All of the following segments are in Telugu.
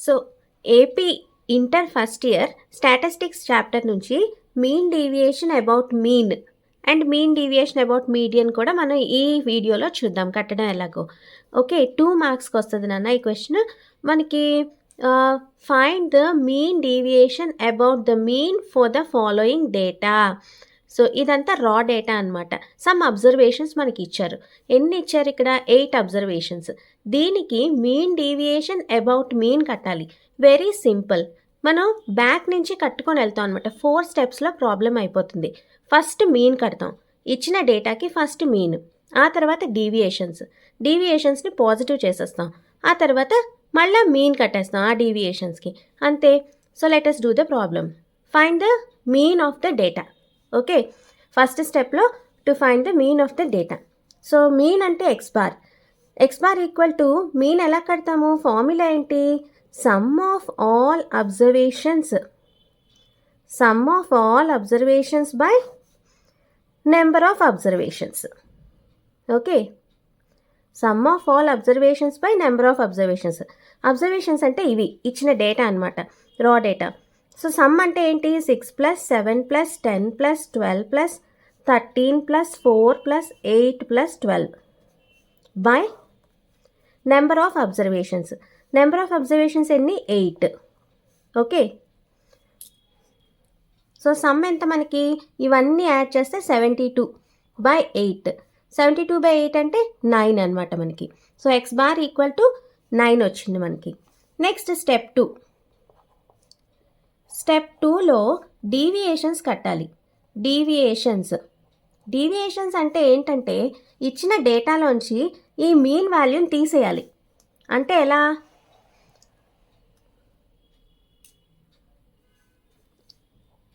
So AP inter first year statistics chapter నుంచి mean deviation about mean and mean deviation about median కూడా మనం ఈ వీడియోలో చూద్దాం కట్టడం ఎలాగో. ఓకే, 2 మార్క్స్కి వస్తుంది నాన్న ఈ క్వశ్చన్. మనకి find the mean deviation about the mean for the following data. So ఇదంతా రా డేటా అనమాట. సమ్ అబ్జర్వేషన్స్ మనకి ఇచ్చారు. ఎన్ని ఇచ్చారు ఇక్కడ? 8 అబ్జర్వేషన్స్. దీనికి మీన్ డీవియేషన్ అబౌట్ మీన్ కట్టాలి. Very simple. మనం బ్యాక్ నుంచి కట్టుకొని వెళ్తాం అనమాట. 4 స్టెప్స్లో ప్రాబ్లం అయిపోతుంది. ఫస్ట్ మీన్ కడతాం. ఇచ్చిన డేటాకి ఫస్ట్ మీన్, ఆ తర్వాత డీవియేషన్స్ని పాజిటివ్ చేసేస్తాం, ఆ తర్వాత మళ్ళీ మీన్ కట్టేస్తాం ఆ డీవియేషన్స్కి. అంతే. So let us do the problem. Find the mean of the data. Okay, first స్టెప్లో to find the mean of the data. So mean అంటే x bar equal to mean ఎలా కడతాము? ఫార్ములా ఏంటి? Sum of all observations by number of observations. Okay, sum of all observations by number of observations అంటే ఇవి ఇచ్చిన డేటా అనమాట, రా డేటా. సో సమ్ అంటే ఏంటి? 6 + 7 + 10 + 12 + 13 + 4 + 8 + 12 by number of observations. Number of observations ఎన్ని? 8. ఓకే, సో సమ్ ఎంత మనకి? ఇవన్నీ యాడ్ చేస్తే 72/8. 72/8 అంటే 9 అనమాట మనకి. So X bar equal to 9 వచ్చింది మనకి. Next step 2. స్టెప్ 2లో డీవియేషన్స్ కట్టాలి. డీవియేషన్స్ అంటే ఏంటంటే ఇచ్చిన డేటాలోంచి ఈ మీన్ వాల్యూని తీసేయాలి. అంటే ఎలా?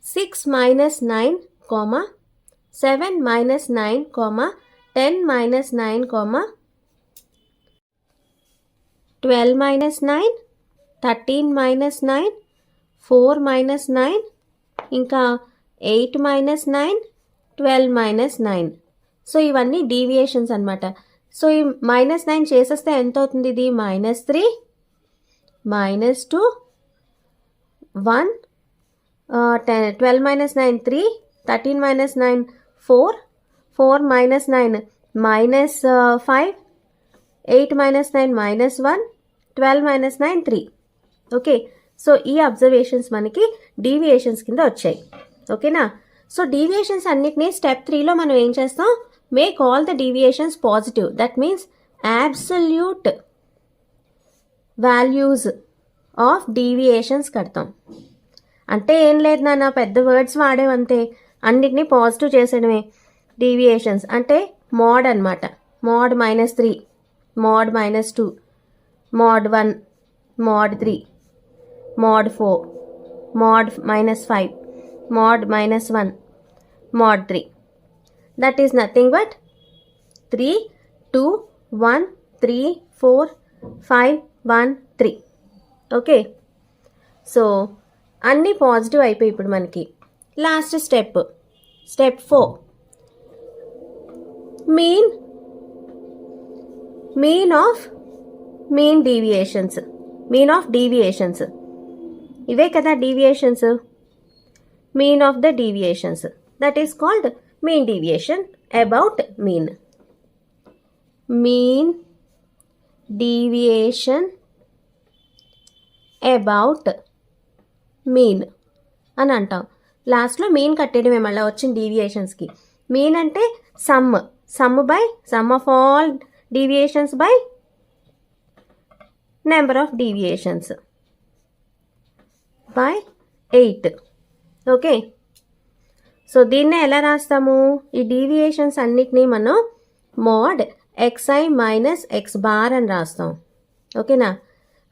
(6 - 9, 7 - 9, 10 - 9, 12 - 9, 13 - 9, 4 - 9, ఇంకా 8 - 9, 12 - 9. సో ఇవన్నీ డీవియేషన్స్ అనమాట. సో ఈ -9 చేసేస్తే ఎంత అవుతుంది? ఇది -3, -2, 1, 12 - 9 3, 13 - 9 4, 4 - 9 -5, 8 - 9 -1, 12 - 9 3. ఓకే, సో ఈ అబ్జర్వేషన్స్ మనకి డీవియేషన్స్ కింద వచ్చాయి. ఓకేనా? సో డీవియేషన్స్ అన్నిటినీ స్టెప్ 3లో మనం ఏం చేస్తాం? Make all the deviations positive. That means absolute values of deviations కడతాం. అంటే ఏం లేదు నాన్న, పెద్ద వర్డ్స్ వాడేవంతే. అన్నిటినీ పాజిటివ్ చేసేయడమే. డీవియేషన్స్ అంటే మోడ్ అనమాట. Mode -3, mode -2, mode 1, mode 3, mode 4, mode -5, mode -1, mode 3. That is nothing but 3, 2, 1, 3, 4, 5, 1, 3. Okay, so అన్నీ పాజిటివ్ అయిపోయి ఇప్పుడు మనకి last step 4. Mean of deviations. ఇవే కదా deviations. Mean of the deviations, that is called mean deviation about mean. Mean deviation about mean అని అంటాం. లాస్ట్లో మీన్ కట్టేయడమే మళ్ళీ వచ్చిన డీవియేషన్స్కి. మీన్ అంటే some of all deviations by number of deviations by 8. Okay, so దీన్నే ఎలా రాస్తాము? ఈ డీవియేషన్స్ అన్నిటినీ మనం మోడ్ xi - x బార్ అని రాస్తాం. ఓకేనా?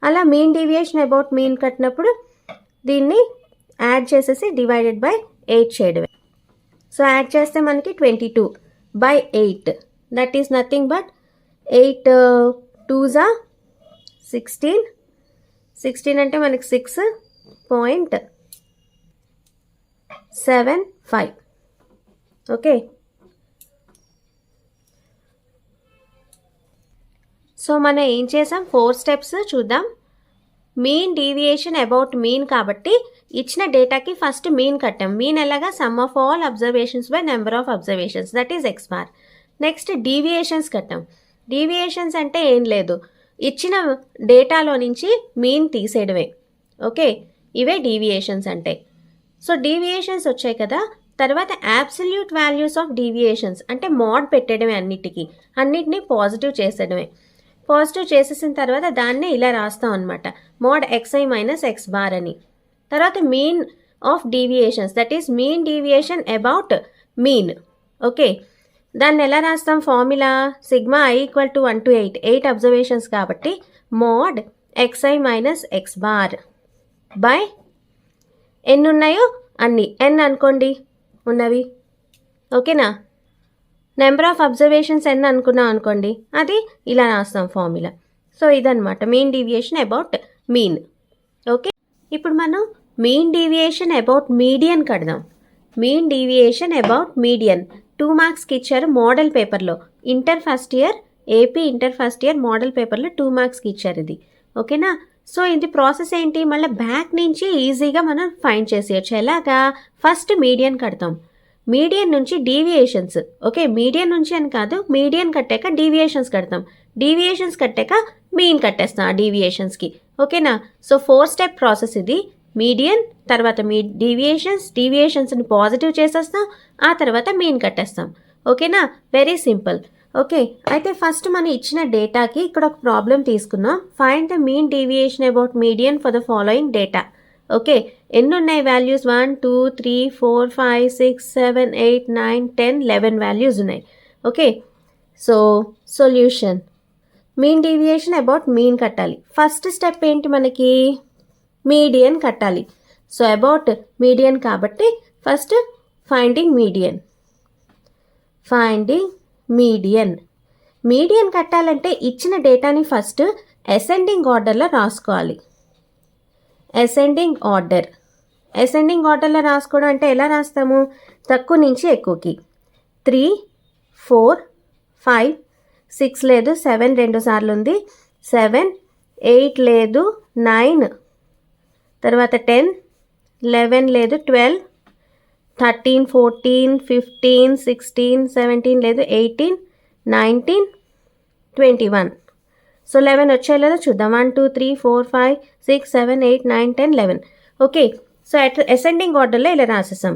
అలా మీన్ డీవియేషన్ అబౌట్ మీన్ కట్టినప్పుడు దీన్ని యాడ్ చేసేసి డివైడెడ్ బై 8 చేయడమే. సో యాడ్ చేస్తే మనకి 22/8. That is nothing but 8 2s 16. 16 అంటే మనకి 6.75. ఓకే, సో మనం ఏం చేసాం? 4 స్టెప్స్ చూద్దాం. మీన్ డీవియేషన్ అబౌట్ మీన్ కాబట్టి ఇచ్చిన డేటాకి ఫస్ట్ మీన్ కట్టాం. మీన్ ఎలాగా some of all observations by number of observations, that is X bar. Next deviations కట్టాం. డీవియేషన్స్ అంటే ఏం లేదు, ఇచ్చిన డేటాలో నుంచి మీన్ తీసేయడమే. ఓకే, ఇవే డీవియేషన్స్ అంటే. సో డీవియేషన్స్ వచ్చాయి కదా, తర్వాత యాబ్సల్యూట్ వాల్యూస్ ఆఫ్ డీవియేషన్స్ అంటే మోడ్ పెట్టడమే, అన్నిటినీ పాజిటివ్ చేసేయడమే. పాజిటివ్ చేసేసిన తర్వాత దాన్నే ఇలా రాస్తాం అనమాట, mod xi minus x bar అని. తర్వాత mean of deviations, that is mean deviation about mean. Okay, దాన్ని ఎలా రాస్తాం, formula sigma i equal to 1 to 8, 8 observations కాబట్టి mod xi minus x bar by ఎన్ని ఉన్నాయో అన్ని, n అనుకోండి ఉన్నవి. ఓకేనా, నెంబర్ ఆఫ్ అబ్జర్వేషన్స్ ఎన్ని అనుకున్నాం అనుకోండి, అది ఇలా రాస్తాం ఫార్ములా. సో ఇదన్నమాట mean deviation about mean. Okay, ఇప్పుడు మనం మీన్ డీవియేషన్ అబౌట్ మీడియన్ కడదాం. మీన్ డీవియేషన్ అబౌట్ మీడియన్ 2 మార్క్స్కి ఇచ్చారు మోడల్ పేపర్లో. Inter first year, AP inter first year model పేపర్లో 2 మార్క్స్కి ఇచ్చారు ఇది. ఓకేనా, సో ఇది ప్రాసెస్ ఏంటి, మళ్ళీ బ్యాక్ నుంచి ఈజీగా మనం ఫైండ్ చేసేయచ్చు. ఎలాగా, ఫస్ట్ మీడియన్ కడతాం, మీడియన్ నుంచి డీవియేషన్స్. ఓకే, మీడియన్ నుంచి అని కాదు, మీడియన్ కట్టాక డీవియేషన్స్ కడతాం, డీవియేషన్స్ కట్టాక మీన్ కట్టేస్తాం ఆ డీవియేషన్స్కి. ఓకేనా, సో 4 స్టెప్ ప్రాసెస్ ఇది. మీడియన్, తర్వాత డీవియేషన్స్ని పాజిటివ్ చేసేస్తాం, ఆ తర్వాత మీన్ కట్టేస్తాం. ఓకేనా, వెరీ సింపుల్. ఓకే, అయితే ఫస్ట్ మనం ఇచ్చిన డేటాకి ఇక్కడ ఒక ప్రాబ్లం తీసుకున్నాం. Find the mean deviation about median for the following data. Okay, ఎన్ని ఉన్నాయి వాల్యూస్, 1 2 3 4 5 6 7 8 9 10 11 వాల్యూస్ ఉన్నాయి. Okay, so solution, mean deviation about mean కట్టాలి. ఫస్ట్ స్టెప్ ఏంటి మనకి, మీడియన్ కట్టాలి. సో అబౌట్ మీడియన్ కాబట్టి ఫస్ట్ ఫైండింగ్ మీడియన్. మీడియన్ కట్టాలంటే ఇచ్చిన డేటాని ఫస్ట్ అసెండింగ్ ఆర్డర్లో రాసుకోవాలి. అసెండింగ్ ఆర్డర్లో రాసుకోవడం అంటే ఎలా రాస్తాము, తక్కువ నుంచి ఎక్కువకి. 3 4 5 6 లేదు, 7 2 సార్లు ఉంది, 7 8 లేదు, 9 తర్వాత 10 11 లేదు, 12 13 14 15 16 17 లేదు, 18 19 21. సో 11 వచ్చాయి లేదో చూద్దాం, 1 2 3 4 5 6 7 8 9 10 11. ఓకే, సో అసెండింగ్ ఆర్డర్లో ఇలా రాసేసాం.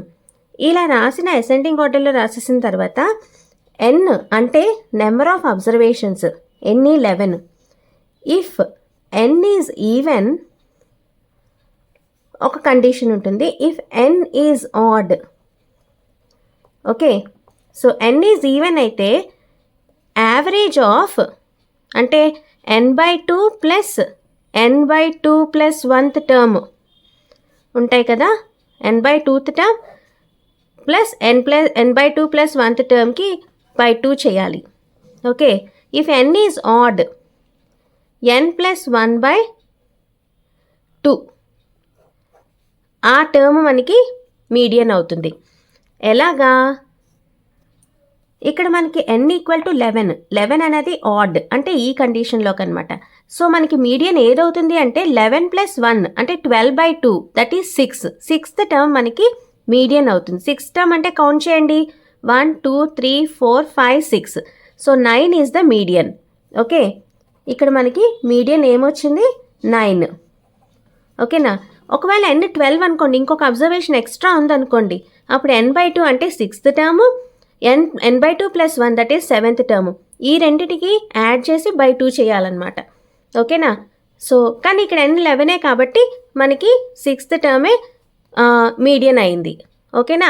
ఇలా రాసిన అసెండింగ్ ఆర్డర్లో రాసేసిన తర్వాత n అంటే నెంబర్ ఆఫ్ అబ్జర్వేషన్స్, ఎన్ని 11. ఇఫ్ n ఈజ్ ఈవెన్, ఒక కండిషన్ ఉంటుంది, if n is add. Okay, so n is even అయితే యావరేజ్ ఆఫ్ అంటే n/2 plus n/2 plus 1th term ఉంటాయి కదా, n/2th term plus n/2 plus 1th టర్మ్కి బై 2 చేయాలి. Okay, if n is odd n plus 1/2 ఆ టర్మ్ మనకి మీడియన్ అవుతుంది. ఎలాగా, ఇక్కడ మనకి n ఈక్వల్ టు 11 అనేది ఆడ్ అంటే ఈ కండిషన్లోకి అనమాట. సో మనకి మీడియన్ ఏదవుతుంది అంటే 11 ప్లస్ 1 అంటే 12/2, దట్ ఈస్ 6. 6th టర్మ్ మనకి మీడియన్ అవుతుంది. 6th టర్మ్ అంటే కౌంట్ చేయండి, 1 2 3 4 5 6. So 9 is the median. Okay, ఇక్కడ మనకి మీడియన్ ఏమొచ్చింది, 9. ఓకేనా, ఒకవేళ n 12 అనుకోండి, ఇంకొక అబ్జర్వేషన్ ఎక్స్ట్రా ఉందనుకోండి, అప్పుడు n/2 అంటే 6th term, n/2 plus 1 that is 7th term. ఈ రెండిటికి యాడ్ చేసి బై 2 చేయాలన్నమాట. ఓకేనా, సో కానీ ఇక్కడ n 11 కాబట్టి మనకి 6th టర్మే మీడియన్ అయింది. ఓకేనా,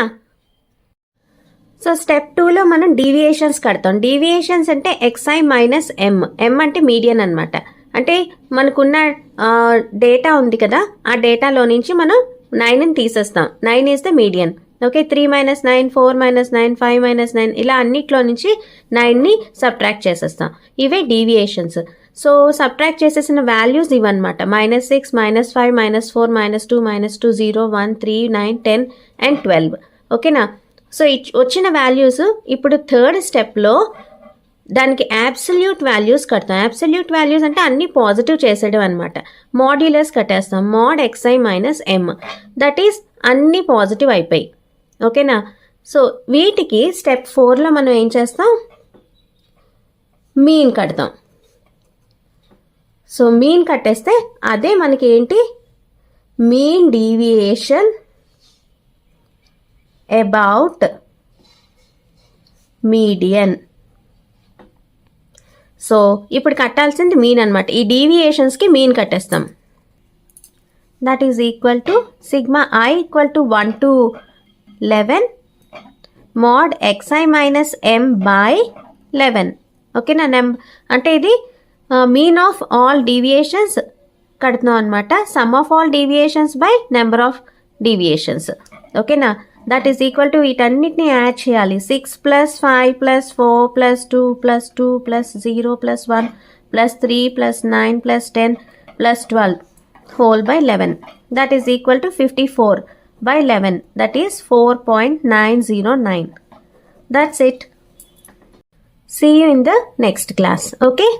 సో స్టెప్ 2లో మనం డీవియేషన్స్ కడతాం. డీవియేషన్స్ అంటే xi మైనస్ m అంటే మీడియన్ అనమాట. అంటే మనకున్న డేటా ఉంది కదా, ఆ డేటాలో నుంచి మనం 9ని తీసేస్తాం, 9 ఈజ్ ద మీడియన్. ఓకే, 3 - 9 4 - 9 5 - 9 ఇలా అన్నిట్లో నుంచి 9ని సబ్ట్రాక్ట్ చేసేస్తాం. ఇవే డీవియేషన్స్. సో సబ్ట్రాక్ట్ చేసేసిన వాల్యూస్ ఇవన్నమాట, -6 -5 -4 -2 -2 0 1 3 9 10 and 12. ఓకేనా, సో వచ్చిన వాల్యూస్ ఇప్పుడు థర్డ్ స్టెప్లో దానికి అబ్సల్యూట్ వాల్యూస్ కడతాం. అబ్సల్యూట్ వాల్యూస్ అంటే అన్ని పాజిటివ్ చేసేయడం అనమాట. మాడ్యులస్ కట్టేస్తాం. Mod xi minus m, that is అన్ని పాజిటివ్ అయిపోయి. ఓకేనా? సో వీటికి స్టెప్ 4లో మనం ఏం చేస్తాం, మీన్ కడతాం. సో మీన్ కట్టేస్తే అదే మనకి ఏంటి, mean deviation about median. So ఇప్పుడు కట్టాల్సింది మీన్ అనమాట. ఈ డీవియేషన్స్కి మీన్ కట్టేస్తాం. That is equal to sigma i equal to 1 to 11 mod xi minus m by 11. ఓకేనా? అంటే ఇది మీన్ ఆఫ్ ఆల్ డీవియేషన్స్ కడుతున్నాం అనమాట. Some of all deviations by number of deviations. ఓకేనా? దట్ ఈస్ ఈక్వల్ టు వీటన్నిటిని యాడ్ చేయాలి. 6 + 5 + 4 + 2 + 2 + 0 + 1 + 3 + 9 + 10 + 12 whole by 11. That is equal to 54 by 11. That is 4.909. That's it. See you in the next class. Okay.